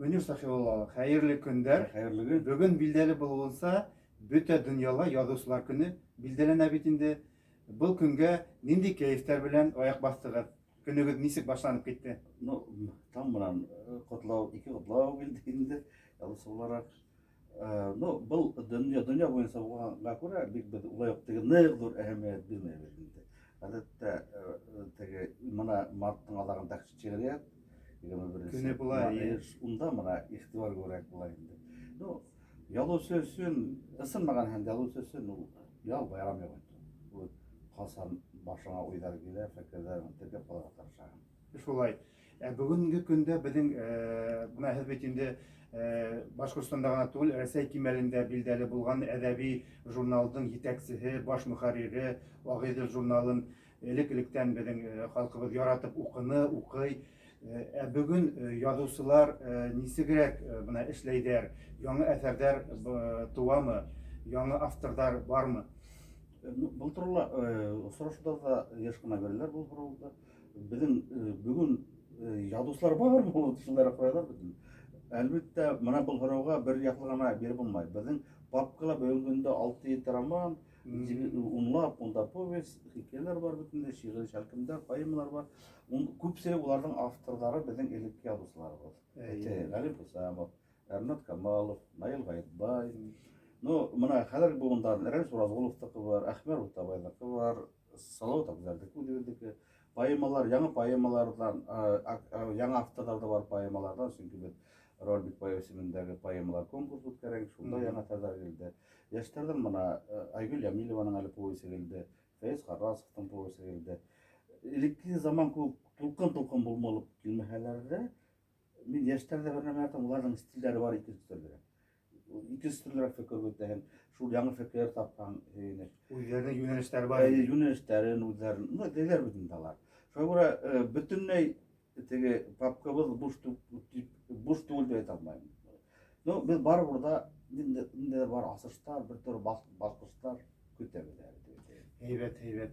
Мөнир Сахиулла, хәерле көндәр. Хәерле көн. Бүген билдәле булуынса, бөтә дөньяла язучылар көне билдәләнә бит инде. Бұл көнгә нинди кәефтәр белән аяк бастыгыз? Көнегез нисек башланып китте? Ну, там менен котлау, ике котлау билди инде. Ялгыз буларак. Ну, бұл дөнья буенча булганга күрә бик бер улай ук теге нык зур әһәмият бирмәйбез инде. Гадәттә, теге мына марттың алагында чигәрәт. Көне булай. Унда мына игътибар күрәк була инде. Ну, ялу сөзсен, ысынмаган һәм ялу сөзсен ул ял байрам юк инде. Калсан башыңа уйлар килә, фәкерләр тергәп калырга тырышам. Шулай. Бүгенге көндә безнең бuna һез бит инде Башкортстанда гына түгел, Рәсәй кимәлендә билдәле булган әдәби журналдың җитәкчесе, баш мөхәррире, Агыйдел журналын элек-электән безнең халкыбыз яратып укый. Бүген язучылар нисегрәк бuna эшләйдәр? Яңа әсәрдәр туамы? Яңа авторлар бармы? Бұл турыла сорашуда да еш кына берләр бул турыда. Безнең бүген язучылар бармы? Ул шулай карайлар бит. Әлбәттә, менә бул сорауга бер яклы гына биреп булмай. Безнең папкала бүгенгә 6-7 роман, унлап, унда повесть, хикәяләр бар битендә, шигырь, шәлкемдәр, поэмалар бар. Күпсе уларның авторлары безнең элекке язучылар. Галим Хусамов, Эрнат Камалов, Наил Гаетбай. Ну, менә хәзерге бугында Рәис Уразгуловтыкы бар, Әхмәр Утабайныкы бар, Салават Абзардыкы поэмалар, яңа поэмалардан, яңа авторларда бар поэмалардан, чөнки без Рольбик поэзиясендәге поэмалар конкурс үткәрәк, шунда яңа тазар килде. Яшьтәрдән менә Айгөл Ямилованың әле повесте килде, Фәйз Харрасовтың повесте килде. Элекке заман күп тулкын булмалып килмәһәләр дә, мин яшьтәрдә бер нәмә әйтәм, уларның стильләре бар икенче төрле. Икенче төрлерәк фикер күтәргән, шул яңа фикер тапкан, Үзләренең юнәлешләре бар. Юнәлештәрен үзләрен, ну, диләр бит инде алар. Шуңа күрә бөтенләй теге папкабыз буш түгел дип әйтә алмыйм. Ну, без бар burada инде бар асыштар, бер төр баскычлар көтәбезләр. Һәйбәт.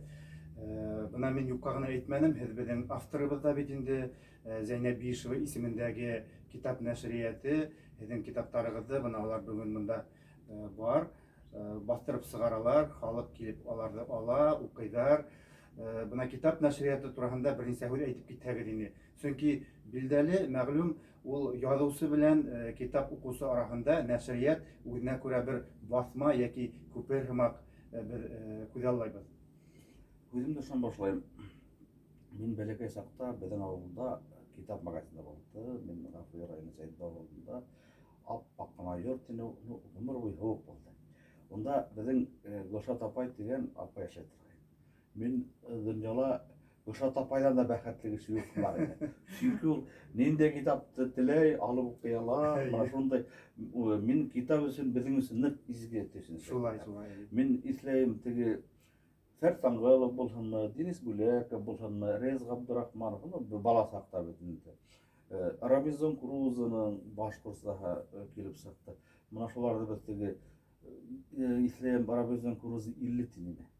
Бuna мин юкка гына әйтмәдем, һез безнең авторыбыз да бит инде Зәйнәп Биишева исемендәге китап нәшрияты, һезнең китаптарыгызды бuna алар бүген монда бар, бастырып сыгаралар, халык килеп аларды ала, укыйлар. Бuna китап нәшрияты турында берничә һүз әйтеп китәгез инде. Чөнки билдәле, мәгълүм, ул язучы белән китап укучы арасында нәшрият үзенә күрә бер басма яки күпер һымак бер күзаллайбыз. Үзем дә шуны башлайм. Мин бәләкәй сакта безнең авылда китап магазины булды. Мин Гафури районы Сәйдә авылында ап-ак кына йорт иде, гомер буе һук булды. Онда безнең Гөлшат апай дигән апа яшәп торган. Мин дөньяла Гөлшат апайдан да бәхетле кеше юк бар иде. Чөнки ул нинди китапты теләй, алып укый ала. Менә шундай мин китап өчен безнең өчен нык изге төшен. Шулай. Мин исләйм теге Фәрт Таңгылов булсынмы, Денис Бүләков булсынмы, Рәис Габдурахманов, бала сакта бит инде. Робинзон Крузоның башкортсаһы килеп чыкты. Менә шуларда без теге исләйм Робинзон Крузы 50 тиңне.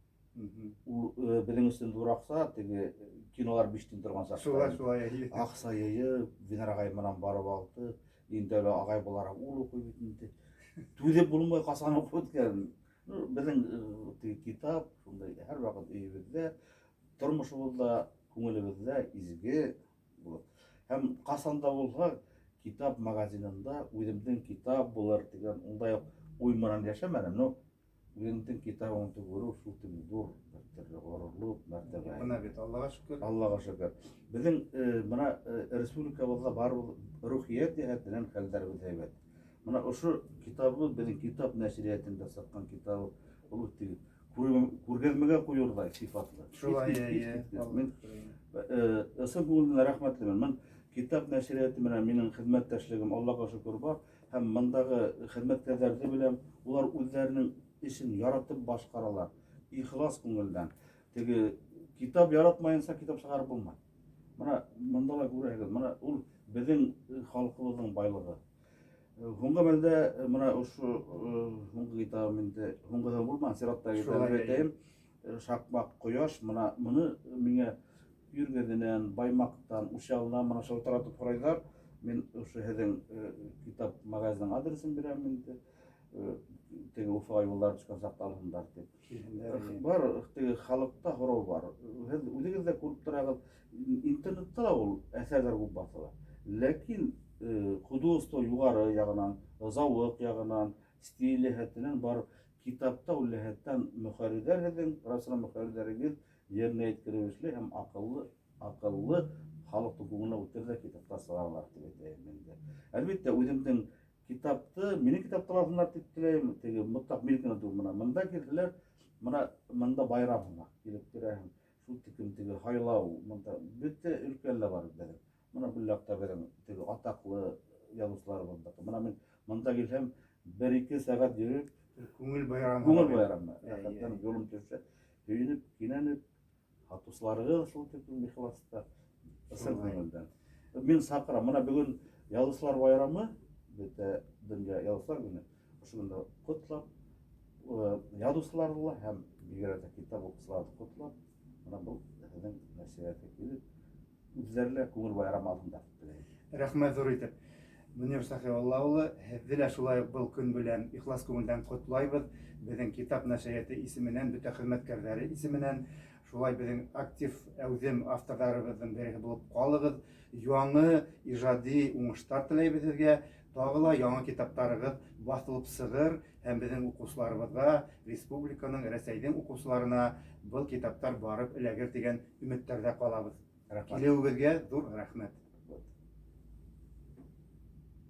Ул безнең өчен дуракса, теге кинолар 5 тиң торган чакта. Шулай. Аксайы, Винар агай менән барып алды. Инде агай буларак ул укый бит инде. Түзеп булмай касан укып үткән. Безнең китап, шундай һәр вакыт өебездә, тормышыбызда, күңелебездә изге булып. Һәм касан да булса, китап магазинында үземнең китап булыр дигән ундай уй менән яшәмәдем. Ну, үземнең китабын күрү шул теге зур бер горурлык, мәртәбә. Бuna бит Аллага шөкер. Аллага шөкер. Безнең менә республикабызда бар рухият җәһәтеннән хәлләребез һәйбәт. Менә ошо китабы безнең китап нәшриятында саткан китабы, ул теге күргәзмәгә куюрдай сыйфатлы. Шулай. Мин ысын күңелдән рәхмәтлемен. Мен китап нәшрияты менән минең хезмәттәшлегем Аллага шөкер бар. Һәм мондагы хезмәткәрләрне беләм, улар үзләренең эшен яратып башкаралар. Ихлас күңелдән. Теге китап яратмаенса китап чыгарып булмый. Менә монда күрәгез, менә ул безнең халкыбызның байлыгы. Хунга мәлдә менә ошо хунга китабым инде хунгада булмаган сиратта китабым Шакмак кояш менә моны миңа Юргәдәнән, Баймактан, Ушалдан менә шул таратып карайлар. Мен ошо һеҙҙең китап магазинының адресын бирәм инде. Теге Уфага юллар төшкән саҡта алһындар тип. Бар, теге халыҡта һорау бар. Һеҙ үҙегеҙ ҙә күреп торағыҙ, интернетта ла ул әҫәрҙәр күп баҫыла. Ләкин художество юғары яғынан, зауыҡ яғынан, стиль һәтенән бар китапта ул һәттән мөхәррирҙәр һеҙҙең профессиональ мөхәррирҙәрегеҙ еренә еткереүсле һәм аҡыллы халыҡтың күңеленә үтергән китаптар сығаралар тип әйтәйем инде. Әлбиттә, үҙемдең китапты, минең китапты алһындар дип теләйем. Теге мотлаҡ минекенә түгел, мына мында килһәләр, мында байрам һымаҡ килеп керәһең. Шул тиклем теге һайлау, мында бөтә өлкәлә бар беҙҙең. Мына был яҡта беҙҙең теге атаҡлы яҙыусыларыбыҙ. Мына мин мында килһәм, 1-2 сәғәт йөрөп, күңел байрамы. Күңел байрамы. Рәхәтләнеп, юлым төшә, һөйөнөп, кинәнеп, һатыусыларығыҙ шул тиклем ихласта, ысын күңелдән. Мин саҡырам, мына бөгөн яҙыусылар байрамы, бөтә донъя яҙыусылар көнө. Ошо көндө ҡотлап, яҙыусыларҙы ла һәм бигерәк тә китап уҡыусыларҙы ҡотлап, мына был һеҙҙең нәшриәткә килеп, үҙҙәре лә күңел байрамы алһындар дип теләйем. Рәхмәт ҙур итеп. Мөнир Сахиулла улы, һеҙҙе лә шулай был көн белән ихлас күңелдән ҡотлайбыҙ. Беҙҙең китап нәшриәте исеменән, бөтә хеҙмәткәрҙәре исеменән, шулай беҙҙең актив әүҙем авторҙарыбыҙҙың береһе булып ҡалығыҙ. Яңы ижади уңыштар теләйбеҙ һеҙгә. Тағы ла яңы китаптарығыҙ баҫылып сығыр һәм беҙҙең уҡыусыларыбыҙға, республиканың, Рәсәйҙең уҡыусыларына был китаптар барып эләгер тигән өмөттәрҙә ҡалабыҙ. Килеүегеҙгә ҙур рәхмәт.